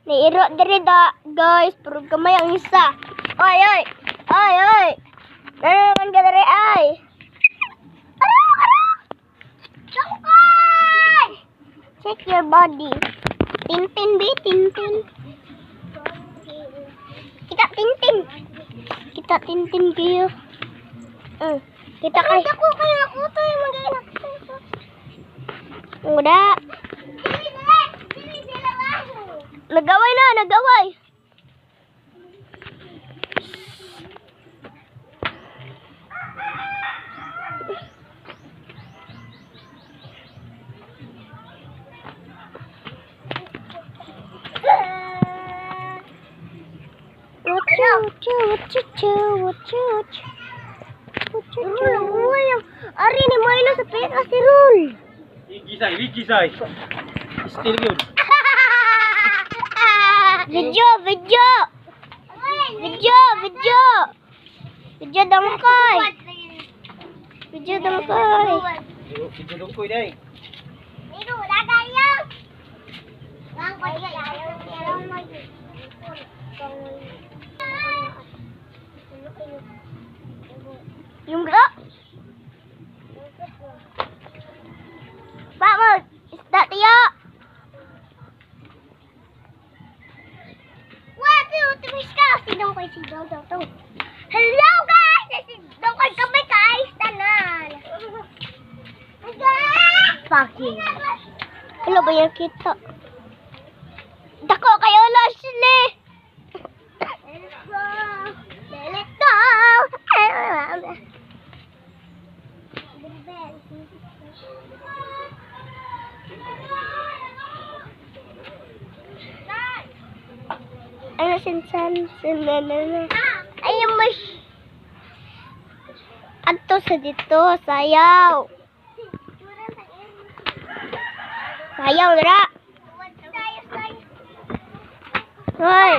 Nairo diri da, guys. Pero kamay ang isa. Ay, ay. Ay, ay. Naman ka diri, ay. Sungkay! Check your body. Tintin, be. Tintin. Kita tintin. Kita tintin kayo. Kita kay. Ako kayo ako to yung mag-inak. Udah. Nagaway na, nagaway. Ari ni Milo sa peka si Rul. Gisay. Still yun. Video. Video dangkay. Video Dungkoy day. Niru, lagay yan. Yung gila. Pak, mag isda tiyo. Wah, tumis ka. Si Dongkoy, to. Hello, guys! Si Dongkoy kami ka-ice tanan. Fucking. Hello ba yan kita? Dako kayo, Leslie! Let go! Ano sinsan? Ayun mo. Ato sa dito, sayaw. Sayaw, dira. Hoy.